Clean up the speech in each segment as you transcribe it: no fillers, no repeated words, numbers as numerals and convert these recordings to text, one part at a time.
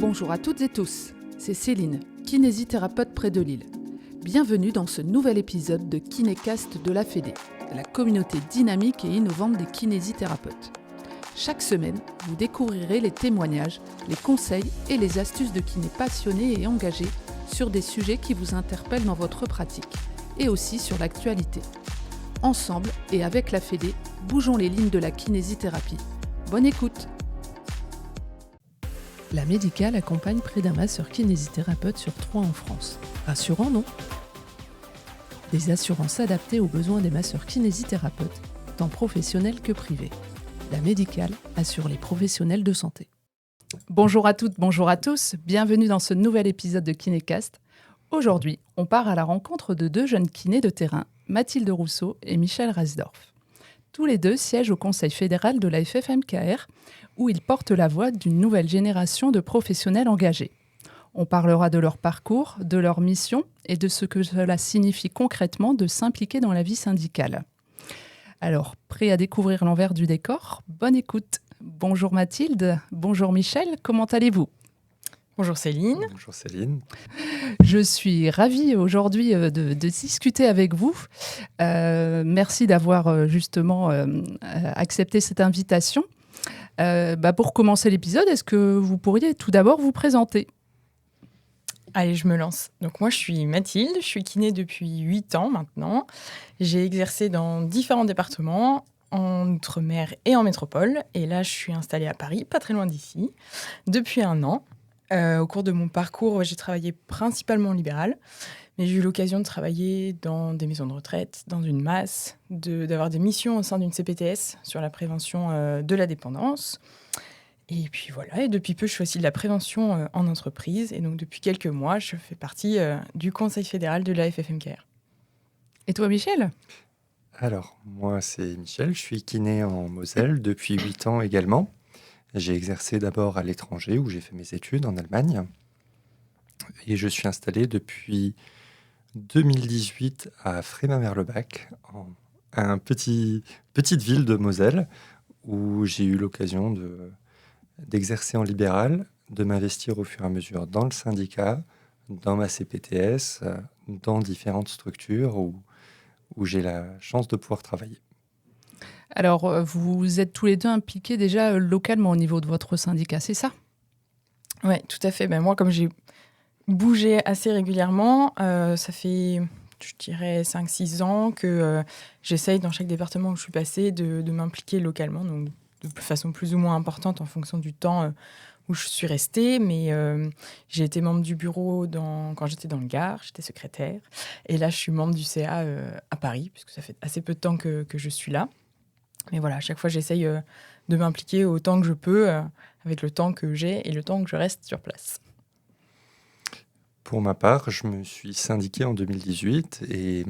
Bonjour à toutes et tous, c'est Céline, kinésithérapeute près de Lille. Bienvenue dans ce nouvel épisode de Kinécast de la Fédé, la communauté dynamique et innovante des kinésithérapeutes. Chaque semaine, vous découvrirez les témoignages, les conseils et les astuces de kinés passionnés et engagés sur des sujets qui vous interpellent dans votre pratique et aussi sur l'actualité. Ensemble et avec la Fédé, bougeons les lignes de la kinésithérapie. Bonne écoute! La Médicale accompagne près d'un masseur kinésithérapeute sur 3 en France. Rassurant, non ? Des assurances adaptées aux besoins des masseurs kinésithérapeutes, tant professionnels que privés. La Médicale assure les professionnels de santé. Bonjour à toutes, bonjour à tous, bienvenue dans ce nouvel épisode de Kinécast. Aujourd'hui, on part à la rencontre de 2 jeunes kinés de terrain, Mathilde Rousseau et Michel Rasdorf. Tous les 2 siègent au Conseil fédéral de la FFMKR, où ils portent la voix d'une nouvelle génération de professionnels engagés. On parlera de leur parcours, de leur mission et de ce que cela signifie concrètement de s'impliquer dans la vie syndicale. Alors, prêt à découvrir l'envers du décor ? Bonne écoute. Bonjour Mathilde, bonjour Michel, comment allez-vous ? Bonjour Céline. Bonjour Céline. Je suis ravie aujourd'hui de discuter avec vous. Merci d'avoir justement accepté cette invitation. Pour commencer l'épisode, est-ce que vous pourriez tout d'abord vous présenter ? Allez, je me lance. Donc moi, je suis Mathilde, je suis kiné depuis 8 ans maintenant. J'ai exercé dans différents départements, en Outre-mer et en métropole. Et là, je suis installée à Paris, pas très loin d'ici, depuis 1 an. Au cours de mon parcours, j'ai travaillé principalement en libéral, mais j'ai eu l'occasion de travailler dans des maisons de retraite, dans une masse, d'avoir des missions au sein d'une CPTS sur la prévention de la dépendance. Et puis voilà, et depuis peu, je fais aussi de la prévention en entreprise. Et donc, depuis quelques mois, je fais partie du Conseil fédéral de la FFMKR. Et toi, Michel ? Alors, moi, c'est Michel, je suis kiné en Moselle depuis 8 ans également. J'ai exercé d'abord à l'étranger, où j'ai fait mes études en Allemagne. Et je suis installé depuis 2018 à Frémin-Merlebach, une petite ville de Moselle, où j'ai eu l'occasion d'exercer en libéral, de m'investir au fur et à mesure dans le syndicat, dans ma CPTS, dans différentes structures où j'ai la chance de pouvoir travailler. Alors, vous êtes tous les 2 impliqués déjà localement au niveau de votre syndicat, c'est ça ? Oui, tout à fait. Moi, comme j'ai bougé assez régulièrement, ça fait, je dirais, 5-6 ans que j'essaye, dans chaque département où je suis passée, de m'impliquer localement, donc de façon plus ou moins importante en fonction du temps où je suis restée. Mais j'ai été membre du bureau quand j'étais dans le Gard, j'étais secrétaire. Et là, je suis membre du CA à Paris, puisque ça fait assez peu de temps que je suis là. Mais voilà, à chaque fois, j'essaye de m'impliquer autant que je peux, avec le temps que j'ai et le temps que je reste sur place. Pour ma part, je me suis syndiqué en 2018 et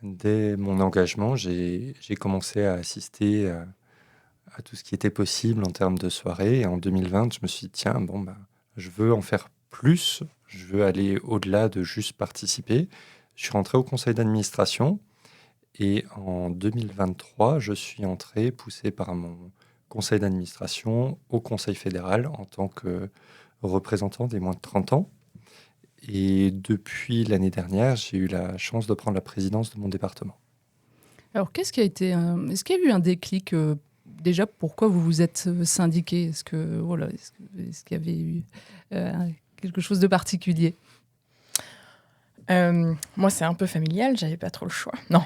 dès mon engagement, j'ai commencé à assister à tout ce qui était possible en termes de soirées. Et en 2020, je me suis dit, tiens, je veux en faire plus, je veux aller au-delà de juste participer. Je suis rentré au conseil d'administration. Et en 2023, je suis entré, poussé par mon conseil d'administration, au Conseil fédéral en tant que représentant des moins de 30 ans. Et depuis l'année dernière, j'ai eu la chance de prendre la présidence de mon département. Alors, est-ce qu'il y a eu un déclic déjà, pourquoi vous vous êtes syndiqué ? Est-ce qu'il y avait eu quelque chose de particulier ? Moi, c'est un peu familial, j'avais pas trop le choix. Non,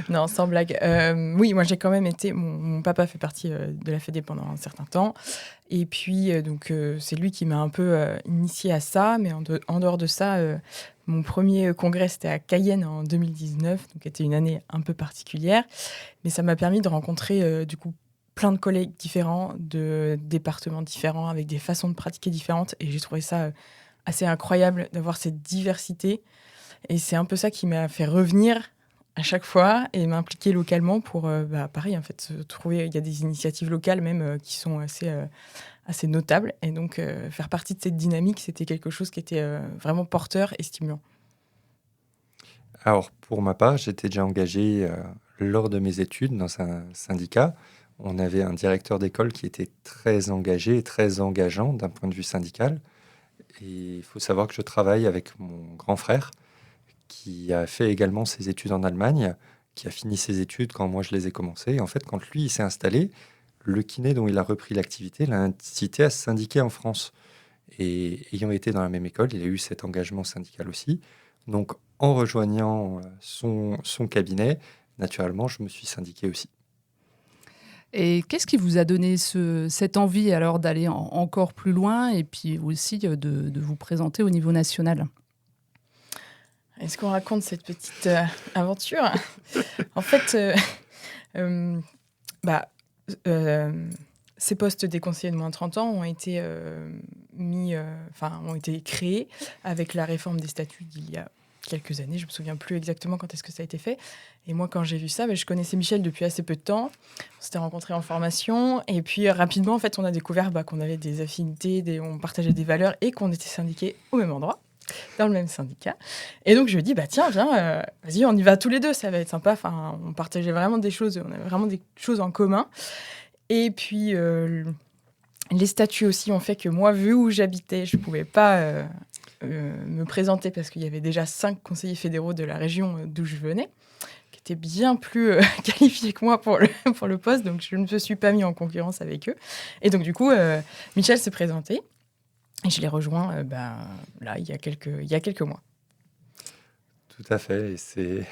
non, sans blague. Oui, moi, j'ai quand même été. Mon papa fait partie de la Fédé pendant un certain temps, et puis c'est lui qui m'a un peu initiée à ça. Mais en dehors de ça, mon premier congrès c'était à Cayenne en 2019, donc c'était une année un peu particulière, mais ça m'a permis de rencontrer du coup plein de collègues différents, de départements différents, avec des façons de pratiquer différentes, et j'ai trouvé ça assez incroyable d'avoir cette diversité. Et c'est un peu ça qui m'a fait revenir à chaque fois et m'impliquer localement pour, pareil, en fait, se trouver. Il y a des initiatives locales même qui sont assez notables. Et donc, faire partie de cette dynamique, c'était quelque chose qui était vraiment porteur et stimulant. Alors, pour ma part, j'étais déjà engagé lors de mes études dans un syndicat on avait un directeur d'école qui était très engagé et très engageant d'un point de vue syndical. Et il faut savoir que je travaille avec mon grand frère, qui a fait également ses études en Allemagne, qui a fini ses études quand moi je les ai commencées. Et en fait, quand lui il s'est installé, le kiné dont il a repris l'activité l'a incité à se syndiquer en France. Et ayant été dans la même école, il a eu cet engagement syndical aussi. Donc, en rejoignant son cabinet, naturellement, je me suis syndiqué aussi. Et qu'est-ce qui vous a donné cette envie alors d'aller encore plus loin et puis aussi de vous présenter au niveau national? Est-ce qu'on raconte cette petite aventure? En fait, ces postes des conseillers de moins de 30 ans ont été ont été créés avec la réforme des statuts d'il y a quelques années. Je ne me souviens plus exactement quand est-ce que ça a été fait. Et moi, quand j'ai vu ça, je connaissais Michel depuis assez peu de temps. On s'était rencontrés en formation. Et puis, rapidement, en fait, on a découvert qu'on avait des affinités, on partageait des valeurs et qu'on était syndiqués au même endroit, dans le même syndicat. Et donc, je lui ai dit, tiens, viens, vas-y, on y va tous les deux, ça va être sympa. Enfin, on partageait vraiment des choses, on avait vraiment des choses en commun. Et puis, les statuts aussi ont fait que moi, vu où j'habitais, je ne pouvais pas me présenter parce qu'il y avait déjà 5 conseillers fédéraux de la région d'où je venais, qui étaient bien plus qualifiés que moi pour le poste. Donc, je ne me suis pas mis en concurrence avec eux. Et donc, du coup, Michel s'est présenté. Et je l'ai rejoint là, il y a quelques mois. Tout à fait. Et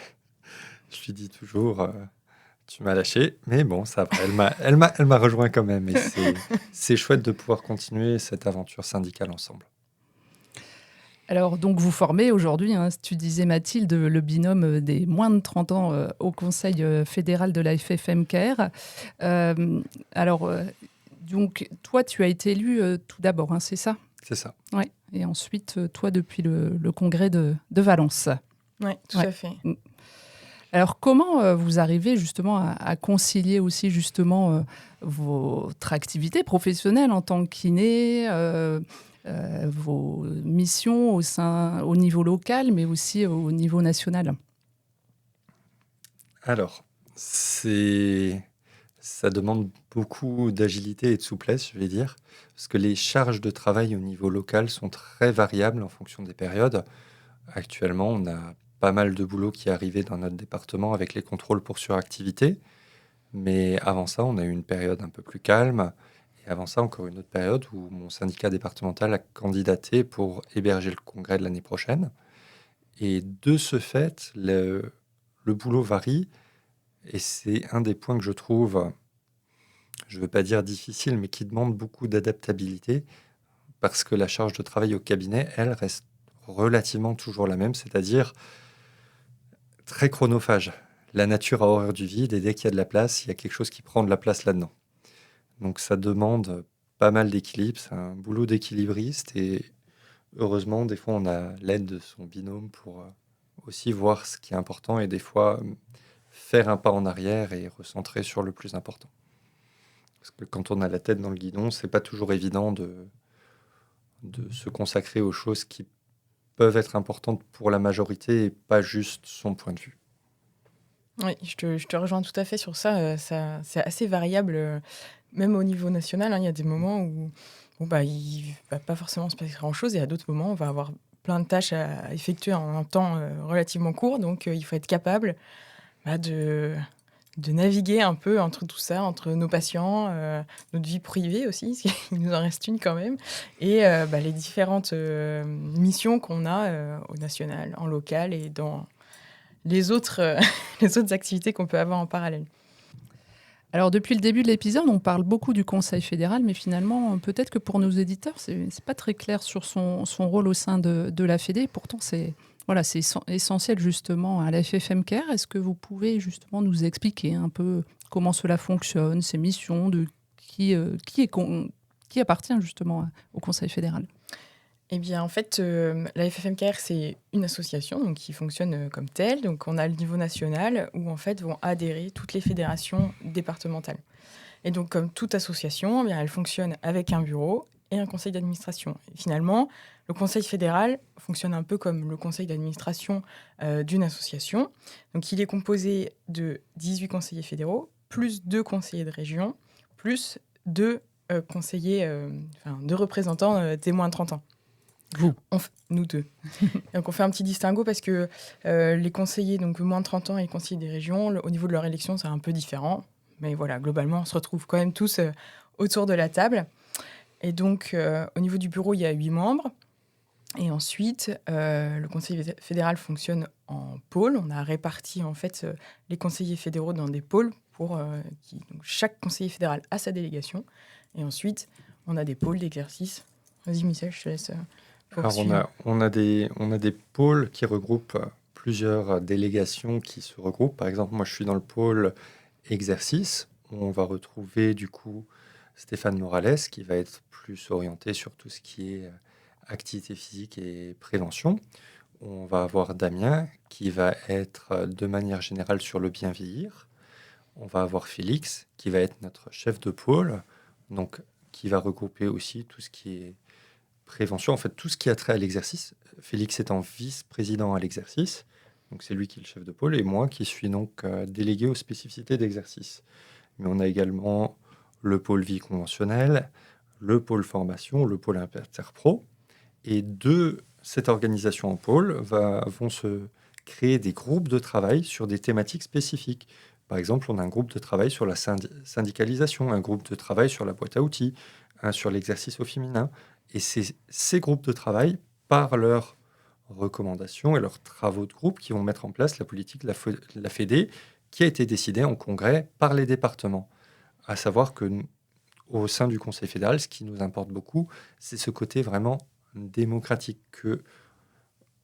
je lui dis toujours, tu m'as lâché, mais bon, ça va. Elle m'a rejoint quand même. Et c'est chouette de pouvoir continuer cette aventure syndicale ensemble. Alors, donc, vous formez aujourd'hui, tu disais Mathilde, le binôme des moins de 30 ans au Conseil fédéral de la FFMKR. Donc, toi, tu as été élu tout d'abord, c'est ça? C'est ça. Ouais. Et ensuite, toi, depuis le congrès de Valence. Oui, tout à fait. Alors, comment vous arrivez justement à concilier aussi justement votre activité professionnelle en tant que kiné, vos missions au niveau local, mais aussi au niveau national? Alors, ça demande beaucoup d'agilité et de souplesse, je vais dire, parce que les charges de travail au niveau local sont très variables en fonction des périodes. Actuellement, on a pas mal de boulot qui est arrivé dans notre département avec les contrôles pour suractivité. Mais avant ça, on a eu une période un peu plus calme. Et avant ça, encore une autre période où mon syndicat départemental a candidaté pour héberger le congrès de l'année prochaine. Et de ce fait, le boulot varie. Et c'est un des points que je trouve, je ne veux pas dire difficile, mais qui demande beaucoup d'adaptabilité. Parce que la charge de travail au cabinet, elle, reste relativement toujours la même. C'est-à-dire très chronophage. La nature a horreur du vide et dès qu'il y a de la place, il y a quelque chose qui prend de la place là-dedans. Donc ça demande pas mal d'équilibre, c'est un boulot d'équilibriste et heureusement, des fois, on a l'aide de son binôme pour aussi voir ce qui est important et des fois faire un pas en arrière et recentrer sur le plus important. Parce que quand on a la tête dans le guidon, c'est pas toujours évident de se consacrer aux choses qui peuvent être importantes pour la majorité et pas juste son point de vue. Oui, je te rejoins tout à fait sur ça. C'est assez variable, même au niveau national. Il y a des moments où il ne va pas forcément se passer grand-chose et à d'autres moments, on va avoir plein de tâches à effectuer en un temps relativement court. Donc, il faut être capable de naviguer un peu entre tout ça, entre nos patients, notre vie privée aussi, parce qu'il nous en reste une quand même, et les différentes missions qu'on a au national, en local et dans les autres activités qu'on peut avoir en parallèle. Alors, depuis le début de l'épisode, on parle beaucoup du Conseil fédéral, mais finalement, peut-être que pour nos éditeurs, c'est pas très clair sur son rôle au sein de la Fédé. Pourtant, c'est essentiel justement à la FFMKR. Est-ce que vous pouvez justement nous expliquer un peu comment cela fonctionne, ses missions, de qui appartient justement au Conseil fédéral? Eh bien, en fait, la FFMKR, c'est une association donc, qui fonctionne comme telle. Donc, on a le niveau national où, en fait, vont adhérer toutes les fédérations départementales. Et donc, comme toute association, eh bien, elle fonctionne avec un bureau et un conseil d'administration. Et finalement, le conseil fédéral fonctionne un peu comme le conseil d'administration d'une association. Donc, il est composé de 18 conseillers fédéraux, plus 2 conseillers de région, plus deux conseillers, deux représentants des moins de 30 ans. Vous. Nous deux. Donc on fait un petit distinguo parce que les conseillers donc moins de 30 ans et les conseillers des régions, au niveau de leur élection, c'est un peu différent. Mais voilà, globalement, on se retrouve quand même tous autour de la table. Et donc, au niveau du bureau, il y a 8 membres. Et ensuite, le Conseil fédéral fonctionne en pôle. On a réparti en fait les conseillers fédéraux dans des pôles pour donc, chaque conseiller fédéral a sa délégation. Et ensuite, on a des pôles d'exercice. Vas-y, Michel, je te laisse poursuivre. Alors, on a des pôles qui regroupent plusieurs délégations qui se regroupent. Par exemple, moi, je suis dans le pôle exercice, où on va retrouver du coup Stéphane Morales, qui va être plus orienté sur tout ce qui est activité physique et prévention. On va avoir Damien, qui va être de manière générale sur le bien vieillir. On va avoir Félix, qui va être notre chef de pôle, donc qui va regrouper aussi tout ce qui est prévention, en fait tout ce qui a trait à l'exercice. Félix étant vice-président à l'exercice, donc c'est lui qui est le chef de pôle, et moi qui suis donc délégué aux spécificités d'exercice. Mais on a également le pôle vie conventionnelle, le pôle formation, le pôle interpro, et de cette organisation en pôle vont se créer des groupes de travail sur des thématiques spécifiques. Par exemple, on a un groupe de travail sur la syndicalisation, un groupe de travail sur la boîte à outils, un sur l'exercice au féminin. Et c'est ces groupes de travail, par leurs recommandations et leurs travaux de groupe, qui vont mettre en place la politique de la Fédé, qui a été décidée en congrès par les départements. À savoir que au sein du Conseil fédéral, ce qui nous importe beaucoup, c'est ce côté vraiment démocratique, que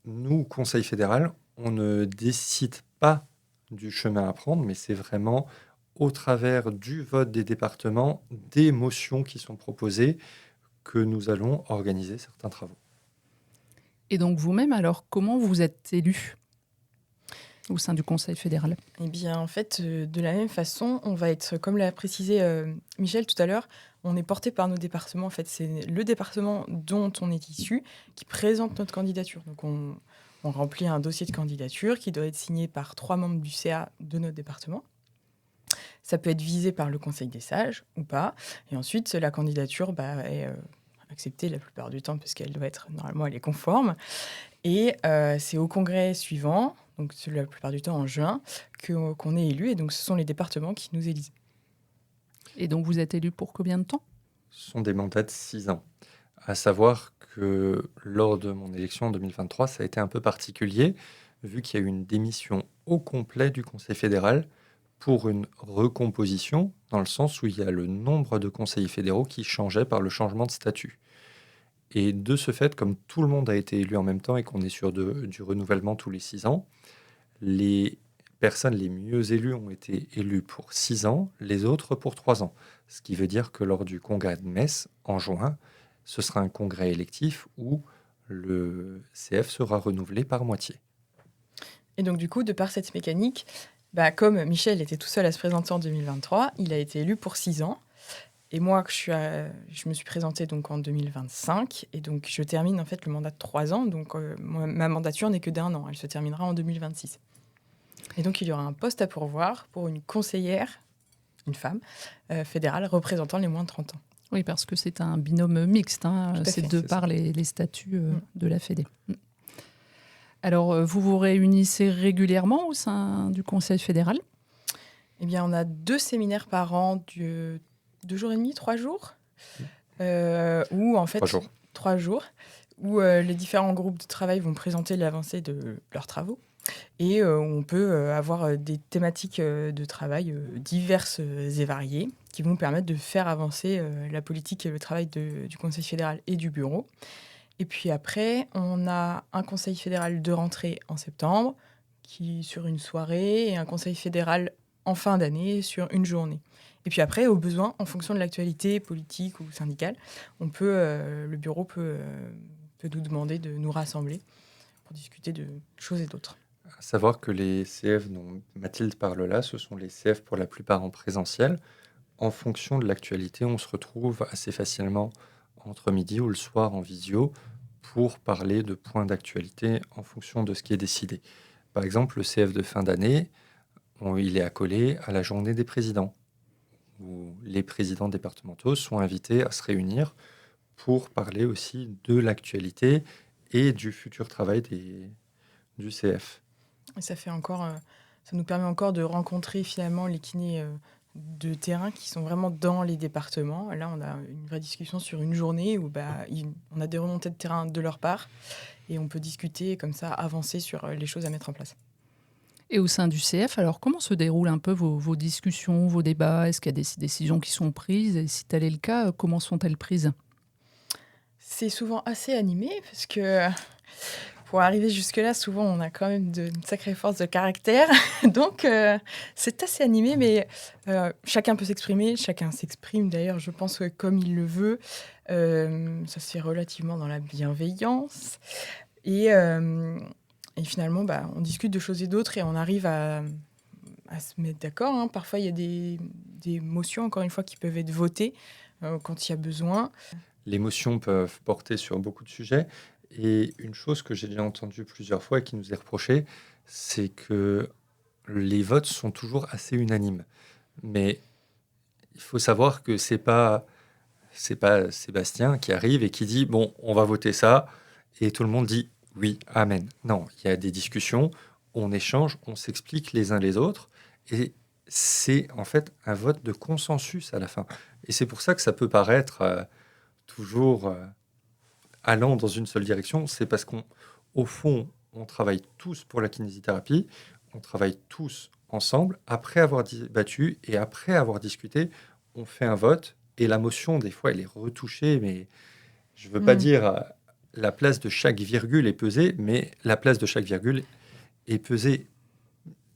nous, Conseil fédéral, on ne décide pas du chemin à prendre, mais c'est vraiment au travers du vote des départements, des motions qui sont proposées, que nous allons organiser certains travaux. Et donc vous-même, alors, comment vous êtes élu au sein du Conseil fédéral? Eh bien, en fait, de la même façon, on va être, comme l'a précisé Michel tout à l'heure, on est porté par nos départements. En fait, c'est le département dont on est issu qui présente notre candidature. Donc, on remplit un dossier de candidature qui doit être signé par 3 membres du CA de notre département. Ça peut être visé par le Conseil des sages ou pas. Et ensuite, la candidature est acceptée la plupart du temps parce qu'elle doit être, normalement, elle est conforme. Et c'est au congrès suivant, donc la plupart du temps en juin, qu'on est élu. Et donc, ce sont les départements qui nous élisent. Et donc, vous êtes élu pour combien de temps? Ce sont des mandats de 6 ans. À savoir que lors de mon élection en 2023, ça a été un peu particulier, vu qu'il y a eu une démission au complet du Conseil fédéral pour une recomposition, dans le sens où il y a le nombre de conseillers fédéraux qui changeait par le changement de statut. Et de ce fait, comme tout le monde a été élu en même temps et qu'on est sur du renouvellement tous les 6 ans, les personnes les mieux élues ont été élues pour 6 ans, les autres pour 3 ans. Ce qui veut dire que lors du congrès de Metz, en juin, ce sera un congrès électif où le CF sera renouvelé par moitié. Et donc, du coup, de par cette mécanique, comme Michel était tout seul à se présenter en 2023, il a été élu pour 6 ans. Et moi, je me suis présentée donc en 2025. Et donc, je termine en fait le mandat de 3 ans. Donc, ma mandature n'est que d'1 an. Elle se terminera en 2026. Et donc, il y aura un poste à pourvoir pour une conseillère, une femme, fédérale représentant les moins de 30 ans. Oui, parce que c'est un binôme mixte. C'est de c'est par les statuts de la Fédé. Alors, vous vous réunissez régulièrement au sein du Conseil fédéral? Eh bien, on a 2 séminaires par an, 2 jours et demi, 3 jours, où en fait 3 jours, où les différents groupes de travail vont présenter l'avancée de leurs travaux. Et on peut avoir des thématiques de travail diverses et variées qui vont permettre de faire avancer la politique et le travail du Conseil fédéral et du bureau. Et puis après, on a un Conseil fédéral de rentrée en septembre, qui sur une soirée, et un Conseil fédéral en fin d'année sur une journée. Et puis après, au besoin, en fonction de l'actualité politique ou syndicale, le bureau peut nous demander de nous rassembler pour discuter de choses et d'autres. À savoir que les CF dont Mathilde parle là, ce sont les CF pour la plupart en présentiel. En fonction de l'actualité, on se retrouve assez facilement entre midi ou le soir en visio pour parler de points d'actualité en fonction de ce qui est décidé. Par exemple, le CF de fin d'année, il est accolé à la journée des présidents. où les présidents départementaux sont invités à se réunir pour parler aussi de l'actualité et du futur travail du CF. Et ça nous permet encore de rencontrer finalement les kinés de terrain qui sont vraiment dans les départements. Là, on a une vraie discussion sur une journée où on a des remontées de terrain de leur part et on peut discuter comme ça, avancer sur les choses à mettre en place. Et au sein du CF, alors comment se déroulent un peu vos discussions, vos débats? Est-ce qu'il y a des décisions qui sont prises? Et si tel est le cas, comment sont-elles prises? C'est souvent assez animé parce que pour arriver jusque-là, souvent on a quand même une sacrée force de caractère. Donc c'est assez animé, mais chacun peut s'exprimer. Chacun s'exprime d'ailleurs, je pense, comme il le veut. Ça se fait relativement dans la bienveillance. Et finalement, on discute de choses et d'autres et on arrive à se mettre d'accord. Hein. Parfois, il y a des motions, encore une fois, qui peuvent être votées quand il y a besoin. Les motions peuvent porter sur beaucoup de sujets. Et une chose que j'ai déjà entendue plusieurs fois et qui nous est reprochée, c'est que les votes sont toujours assez unanimes. Mais il faut savoir que c'est pas Sébastien qui arrive et qui dit « bon, on va voter ça » et tout le monde dit « oui, amen ». Non, il y a des discussions, on échange, on s'explique les uns les autres et c'est en fait un vote de consensus à la fin. Et c'est pour ça que ça peut paraître toujours allant dans une seule direction, c'est parce qu'au fond, on travaille tous pour la kinésithérapie, on travaille tous ensemble, après avoir débattu et après avoir discuté, on fait un vote, et la motion, des fois, elle est retouchée, mais je ne veux pas dire la place de chaque virgule est pesée, mais la place de chaque virgule est pesée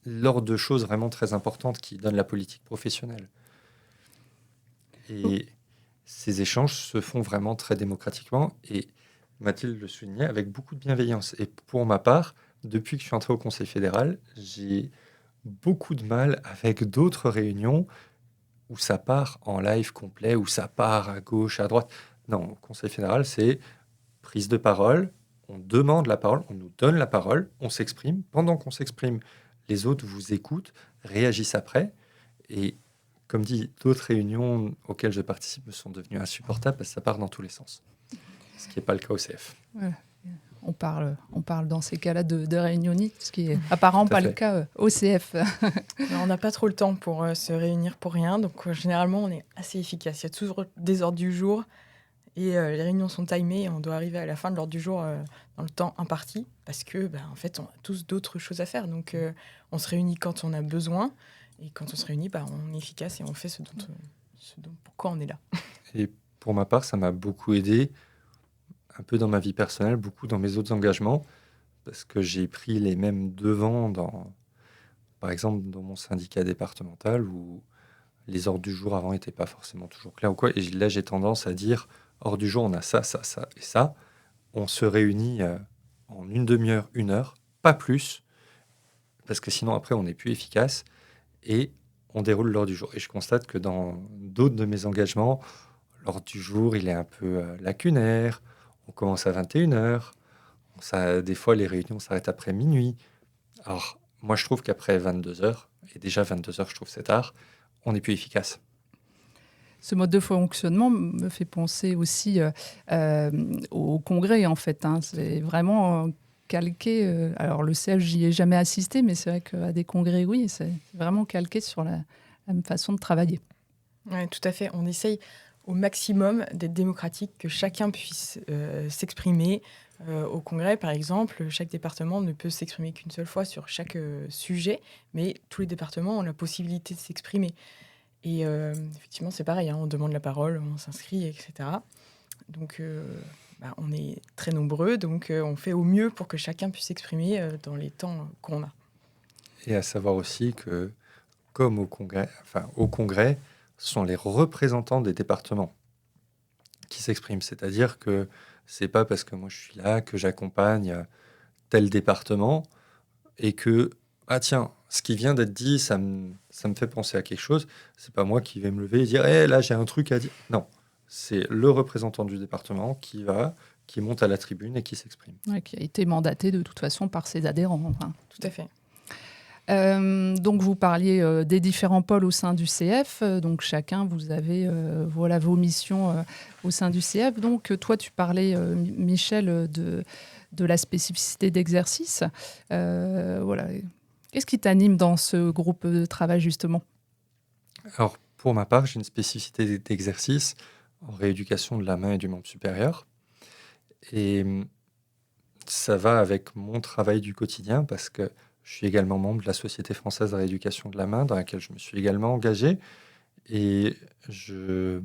lors de choses vraiment très importantes qui donnent la politique professionnelle. Et ces échanges se font vraiment très démocratiquement, et Mathilde le soulignait, avec beaucoup de bienveillance. Et pour ma part, depuis que je suis entré au Conseil fédéral, j'ai beaucoup de mal avec d'autres réunions où ça part en live complet, où ça part à gauche, à droite. Non, au Conseil fédéral, c'est prise de parole, on demande la parole, on nous donne la parole, on s'exprime. Pendant qu'on s'exprime, les autres vous écoutent, réagissent après. Et comme dit, d'autres réunions auxquelles je participe me sont devenues insupportables parce que ça part dans tous les sens. Ce qui n'est pas le cas au CF. Ouais. On parle dans ces cas-là de réunionnite, ce qui est apparemment pas le cas au CF. Alors, on n'a pas trop le temps pour se réunir pour rien, donc généralement on est assez efficace. Il y a toujours des ordres du jour et les réunions sont timées et on doit arriver à la fin de l'ordre du jour dans le temps imparti parce que en fait on a tous d'autres choses à faire. Donc on se réunit quand on a besoin et quand on se réunit, on est efficace et on fait ce dont pourquoi on est là. Et pour ma part, ça m'a beaucoup aidé, un peu dans ma vie personnelle, beaucoup dans mes autres engagements, parce que j'ai pris les mêmes devants, par exemple, dans mon syndicat départemental, où les ordres du jour avant n'étaient pas forcément toujours clairs ou quoi. Et là, j'ai tendance à dire, hors du jour, on a ça, ça, ça et ça. On se réunit en une demi-heure, 1 heure, pas plus, parce que sinon, après, on n'est plus efficace. Et on déroule l'ordre du jour. Et je constate que dans d'autres de mes engagements, l'ordre du jour, il est un peu lacunaire. On commence à 21h. Des fois, les réunions s'arrêtent après minuit. Alors, moi, je trouve qu'après 22h, et déjà 22h, je trouve c'est tard, on n'est plus efficace. Ce mode de fonctionnement me fait penser aussi au congrès, en fait. Hein. C'est vraiment calqué. Alors, le CF, j'y ai jamais assisté, mais c'est vrai qu'à des congrès, oui, c'est vraiment calqué sur la même façon de travailler. Oui, tout à fait. On essaye au maximum d'être démocratique, que chacun puisse s'exprimer. Au congrès, par exemple, chaque département ne peut s'exprimer qu'une seule fois sur chaque sujet, mais tous les départements ont la possibilité de s'exprimer. Et effectivement, c'est pareil, hein, on demande la parole, on s'inscrit, etc. Donc, on est très nombreux, donc on fait au mieux pour que chacun puisse s'exprimer dans les temps qu'on a. Et à savoir aussi que, comme au congrès, ce sont les représentants des départements qui s'expriment. C'est-à-dire que c'est pas parce que moi je suis là que j'accompagne tel département et que, ah tiens, ce qui vient d'être dit, ça me fait penser à quelque chose. C'est pas moi qui vais me lever et dire, là j'ai un truc à dire. Non, c'est le représentant du département qui monte à la tribune et qui s'exprime. Ouais, qui a été mandaté de toute façon par ses adhérents. Enfin. Tout à fait. Donc vous parliez des différents pôles au sein du CF. Donc chacun, vous avez voilà, vos missions au sein du CF. Donc toi, tu parlais, Michel, de la spécificité d'exercice. Voilà. Qu'est-ce qui t'anime dans ce groupe de travail, justement? Alors, pour ma part, j'ai une spécificité d'exercice en rééducation de la main et du membre supérieur. Et ça va avec mon travail du quotidien parce que je suis également membre de la Société française de rééducation de la main, dans laquelle je me suis également engagé. Et je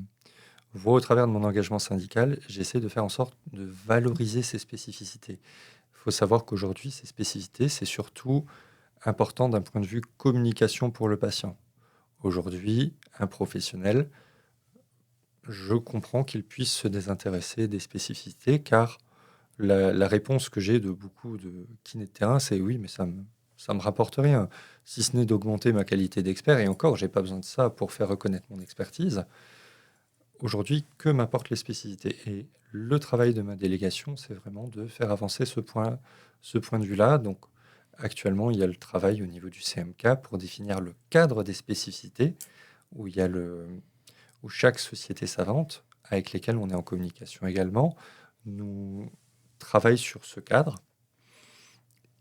vois au travers de mon engagement syndical, j'essaie de faire en sorte de valoriser ces spécificités. Il faut savoir qu'aujourd'hui, ces spécificités, c'est surtout important d'un point de vue communication pour le patient. Aujourd'hui, un professionnel, je comprends qu'il puisse se désintéresser des spécificités, car la réponse que j'ai de beaucoup de kinés de terrain, c'est oui, mais ça me rapporte rien, si ce n'est d'augmenter ma qualité d'expert. Et encore, j'ai pas besoin de ça pour faire reconnaître mon expertise. Aujourd'hui, que m'apportent les spécificités? Et le travail de ma délégation, c'est vraiment de faire avancer ce point de vue-là. Donc, actuellement, il y a le travail au niveau du CMK pour définir le cadre des spécificités, où il y a où chaque société savante, avec lesquelles on est en communication également, nous travaille sur ce cadre.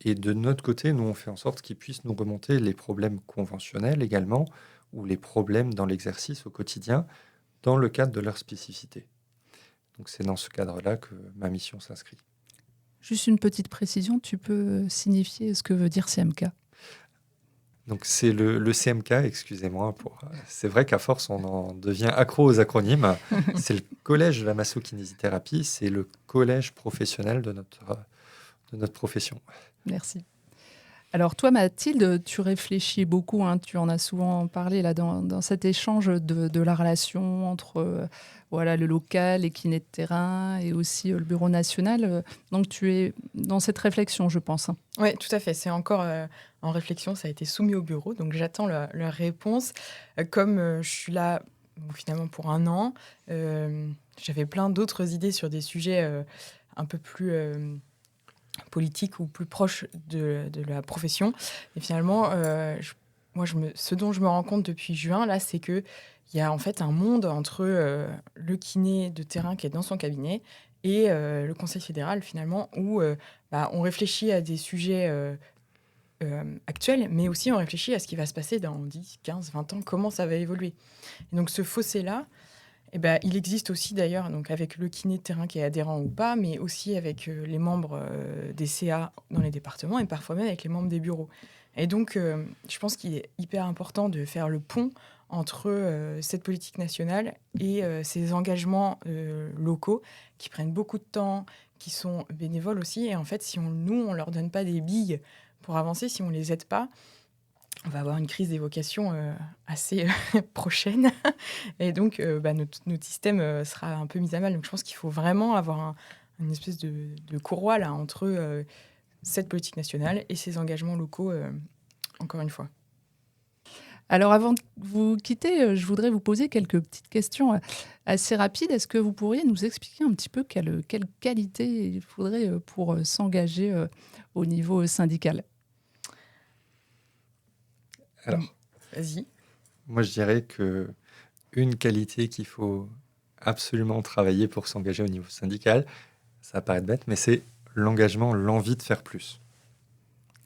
Et de notre côté, nous, on fait en sorte qu'ils puissent nous remonter les problèmes conventionnels également, ou les problèmes dans l'exercice au quotidien, dans le cadre de leur spécificité. Donc c'est dans ce cadre-là que ma mission s'inscrit. Juste une petite précision, tu peux signifier ce que veut dire CMK? Donc c'est le CMK, excusez-moi. C'est vrai qu'à force, on en devient accro aux acronymes. C'est le collège de la massokinésithérapie, c'est le collège professionnel de notre profession. Merci. Alors toi, Mathilde, tu réfléchis beaucoup, hein, tu en as souvent parlé là, dans cet échange de la relation entre voilà, le local, les kinés de terrain et aussi le bureau national. Donc tu es dans cette réflexion, je pense. Oui, tout à fait. C'est encore en réflexion. Ça a été soumis au bureau. Donc j'attends leur réponse. Comme je suis là finalement pour 1 an, j'avais plein d'autres idées sur des sujets un peu plus politique ou plus proche de la profession. Et finalement, ce dont je me rends compte depuis juin, là, c'est qu'il y a en fait un monde entre le kiné de terrain qui est dans son cabinet et le Conseil fédéral, finalement, où on réfléchit à des sujets actuels, mais aussi on réfléchit à ce qui va se passer dans 10, 15, 20 ans, comment ça va évoluer. Et donc ce fossé-là, il existe aussi d'ailleurs donc avec le kiné de terrain qui est adhérent ou pas, mais aussi avec les membres des CA dans les départements et parfois même avec les membres des bureaux. Et donc, je pense qu'il est hyper important de faire le pont entre cette politique nationale et ces engagements locaux qui prennent beaucoup de temps, qui sont bénévoles aussi. Et en fait, si on leur donne pas des billes pour avancer, si on les aide pas, on va avoir une crise des vocations assez prochaine. Et donc, notre système sera un peu mis à mal. Donc, je pense qu'il faut vraiment avoir une espèce de courroie là, entre cette politique nationale et ces engagements locaux, encore une fois. Alors, avant de vous quitter, je voudrais vous poser quelques petites questions assez rapides. Est-ce que vous pourriez nous expliquer un petit peu quelle qualité il faudrait pour s'engager au niveau syndical? Alors, Vas-y. moi, je dirais qu'une qualité qu'il faut absolument travailler pour s'engager au niveau syndical, ça va paraître bête, mais c'est l'engagement, l'envie de faire plus.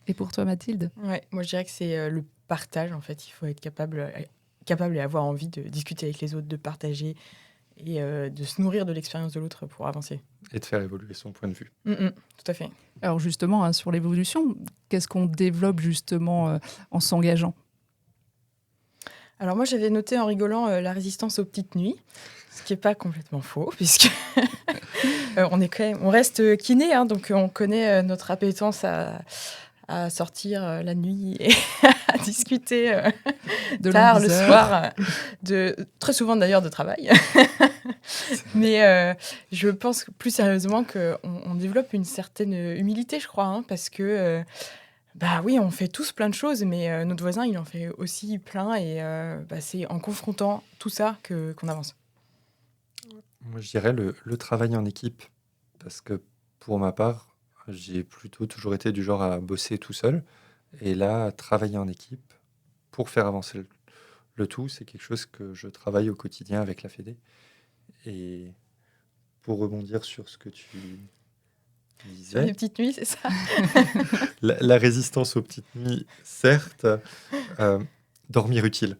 Et pour toi, Mathilde? Ouais, moi, je dirais que c'est le partage, en fait. Il faut être capable et avoir envie de discuter avec les autres, de partager et de se nourrir de l'expérience de l'autre pour avancer. Et de faire évoluer son point de vue. Tout à fait. Alors justement, sur l'évolution, qu'est-ce qu'on développe justement en s'engageant? Alors moi, j'avais noté en rigolant la résistance aux petites nuits, ce qui n'est pas complètement faux, puisque on reste kiné, hein, donc on connaît notre appétence à sortir la nuit et à discuter De tard longues le heures. soir, très souvent d'ailleurs de travail. Mais je pense plus sérieusement qu'on développe une certaine humilité, je crois, hein, parce que oui, on fait tous plein de choses, mais notre voisin, il en fait aussi plein, et c'est en confrontant tout ça qu'on avance. Moi, je dirais le travail en équipe, parce que pour ma part, j'ai plutôt toujours été du genre à bosser tout seul. Et là, travailler en équipe pour faire avancer le tout, c'est quelque chose que je travaille au quotidien avec la Fédé. Et pour rebondir sur ce que tu Sur les disais, petites nuits, c'est ça? la résistance aux petites nuits, certes, dormir utile.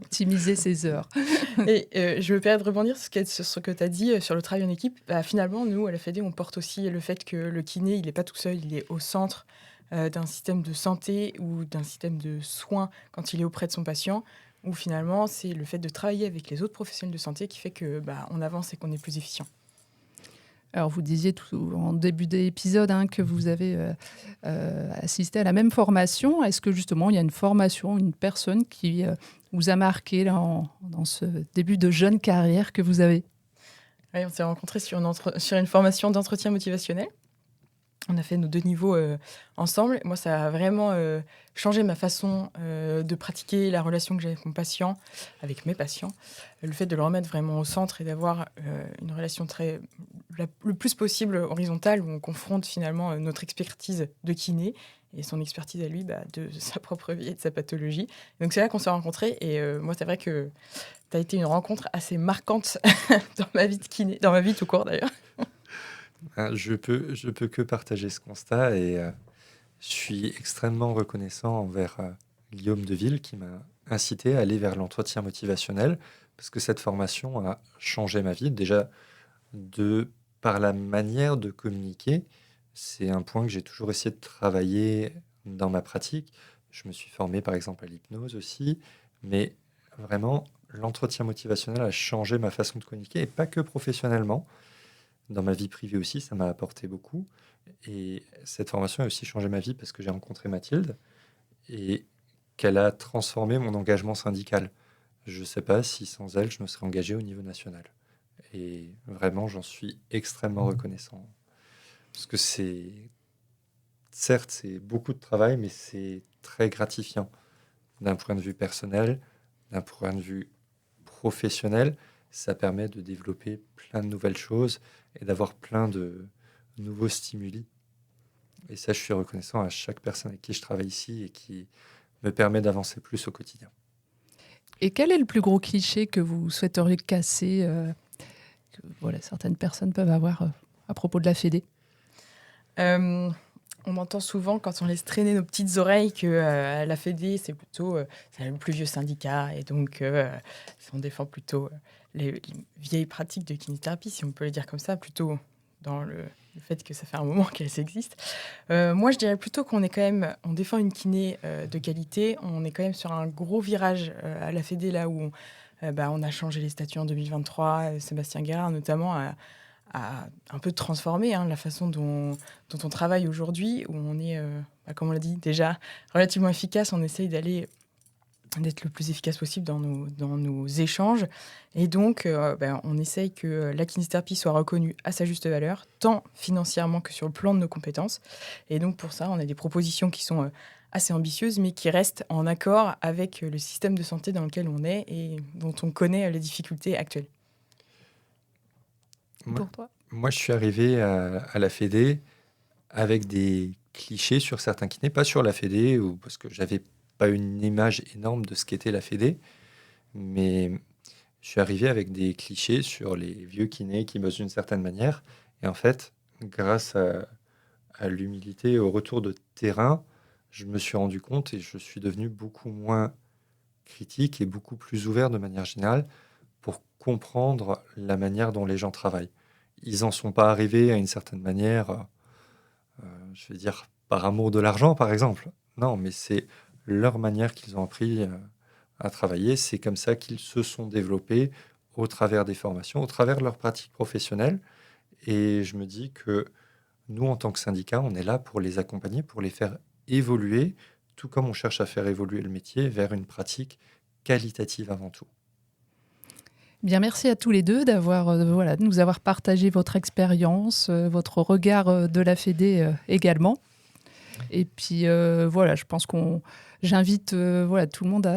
Optimiser ses heures. Et je me permets de rebondir sur ce que tu as dit sur le travail en équipe. Bah, finalement, nous, à la Fédé, on porte aussi le fait que le kiné, il n'est pas tout seul, il est au centre d'un système de santé ou d'un système de soins quand il est auprès de son patient, où finalement, c'est le fait de travailler avec les autres professionnels de santé qui fait que on avance et qu'on est plus efficient. Alors, vous disiez en début d'épisode que vous avez assisté à la même formation. Est-ce que justement, il y a une formation, une personne qui vous a marqué là, dans ce début de jeune carrière que vous avez? Oui, on s'est rencontrés sur une formation d'entretien motivationnel. On a fait nos 2 niveaux ensemble. Moi, ça a vraiment changé ma façon de pratiquer la relation que j'ai avec mes patients. Le fait de le remettre vraiment au centre et d'avoir une relation le plus possible horizontale, où on confronte finalement notre expertise de kiné et son expertise à lui de sa propre vie et de sa pathologie. Donc c'est là qu'on s'est rencontrés. Et moi, c'est vrai que tu as été une rencontre assez marquante dans ma vie de kiné, dans ma vie tout court d'ailleurs. Je peux que partager ce constat et je suis extrêmement reconnaissant envers Guillaume Deville qui m'a incité à aller vers l'entretien motivationnel parce que cette formation a changé ma vie. Déjà, par la manière de communiquer, c'est un point que j'ai toujours essayé de travailler dans ma pratique. Je me suis formé par exemple à l'hypnose aussi, mais vraiment, l'entretien motivationnel a changé ma façon de communiquer et pas que professionnellement. Dans ma vie privée aussi, ça m'a apporté beaucoup. Et cette formation a aussi changé ma vie parce que j'ai rencontré Mathilde et qu'elle a transformé mon engagement syndical. Je ne sais pas si sans elle, je me serais engagé au niveau national. Et vraiment, j'en suis extrêmement reconnaissant. Parce que certes, c'est beaucoup de travail, mais c'est très gratifiant d'un point de vue personnel, d'un point de vue professionnel. Ça permet de développer plein de nouvelles choses et d'avoir plein de nouveaux stimuli. Et ça, je suis reconnaissant à chaque personne avec qui je travaille ici et qui me permet d'avancer plus au quotidien. Et quel est le plus gros cliché que vous souhaiteriez casser, que certaines personnes peuvent avoir à propos de la Fédé? On entend souvent, quand on laisse traîner nos petites oreilles, que la Fédé, c'est plutôt c'est le plus vieux syndicat. Et donc, on défend plutôt les vieilles pratiques de kinésithérapie, si on peut le dire comme ça, plutôt dans le fait que ça fait un moment qu'elles existent. Moi, je dirais plutôt qu'on défend une kiné de qualité. On est quand même sur un gros virage à la Fédé, là où on a changé les statuts en 2023. Sébastien Guérard, notamment, a un peu transformé la façon dont on travaille aujourd'hui, où on est, comme on l'a dit, déjà relativement efficace. On essaye d'être le plus efficace possible dans nos échanges. Et donc, on essaye que la kinésithérapie soit reconnue à sa juste valeur, tant financièrement que sur le plan de nos compétences. Et donc, pour ça, on a des propositions qui sont assez ambitieuses, mais qui restent en accord avec le système de santé dans lequel on est et dont on connaît les difficultés actuelles. Pour toi? Moi, je suis arrivé à la Fédé avec des clichés sur certains kinés, pas sur la Fédé, parce que j'avais pas une image énorme de ce qu'était la Fédé, mais je suis arrivé avec des clichés sur les vieux kinés qui bossent d'une certaine manière. Et en fait, grâce à l'humilité et au retour de terrain, je me suis rendu compte et je suis devenu beaucoup moins critique et beaucoup plus ouvert de manière générale pour comprendre la manière dont les gens travaillent. Ils n'en sont pas arrivés à une certaine manière, je vais dire, par amour de l'argent, par exemple. Non, mais c'est leur manière qu'ils ont appris à travailler. C'est comme ça qu'ils se sont développés au travers des formations, au travers de leur pratique professionnelle. Et je me dis que nous, en tant que syndicat, on est là pour les accompagner, pour les faire évoluer, tout comme on cherche à faire évoluer le métier vers une pratique qualitative avant tout. Bien, merci à tous les deux de nous avoir partagé votre expérience, votre regard de la Fédé également. Et puis je pense j'invite tout le monde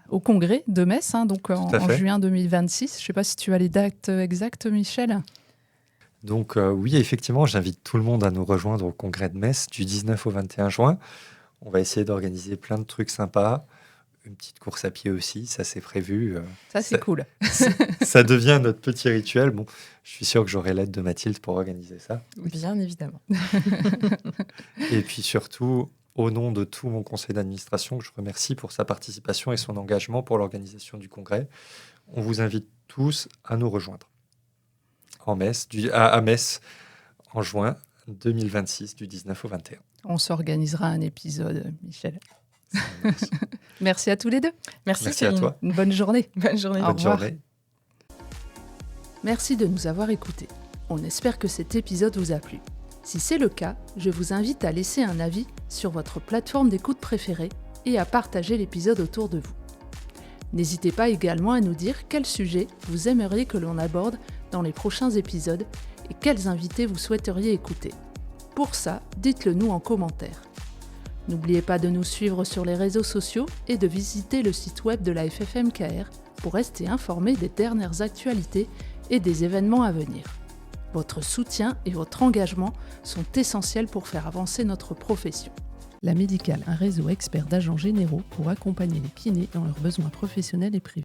au congrès de Metz, donc en juin 2026. Je ne sais pas si tu as les dates exactes, Michel. Donc oui, effectivement, j'invite tout le monde à nous rejoindre au congrès de Metz du 19 au 21 juin. On va essayer d'organiser plein de trucs sympas. Une petite course à pied aussi, ça c'est prévu. Ça, c'est cool. Ça devient notre petit rituel. Bon, je suis sûr que j'aurai l'aide de Mathilde pour organiser ça. Bien évidemment. Et puis surtout, au nom de tout mon conseil d'administration, que je remercie pour sa participation et son engagement pour l'organisation du congrès, on vous invite tous à nous rejoindre à Metz en juin 2026, du 19 au 21. On s'organisera un épisode, Michel. Merci à tous les deux. Merci à Céline. toi. Une bonne journée. Bonne journée. Au Bonne revoir. journée. Merci de nous avoir écoutés. On espère que cet épisode vous a plu. Si c'est le cas, je vous invite à laisser un avis sur votre plateforme d'écoute préférée et à partager l'épisode autour de vous. N'hésitez pas également à nous dire quel sujet vous aimeriez que l'on aborde dans les prochains épisodes et quels invités vous souhaiteriez écouter. Pour ça, dites-le nous en commentaire. N'oubliez pas de nous suivre sur les réseaux sociaux et de visiter le site web de la FFMKR pour rester informé des dernières actualités et des événements à venir. Votre soutien et votre engagement sont essentiels pour faire avancer notre profession. La Médicale, un réseau expert d'agents généraux pour accompagner les kinés dans leurs besoins professionnels et privés.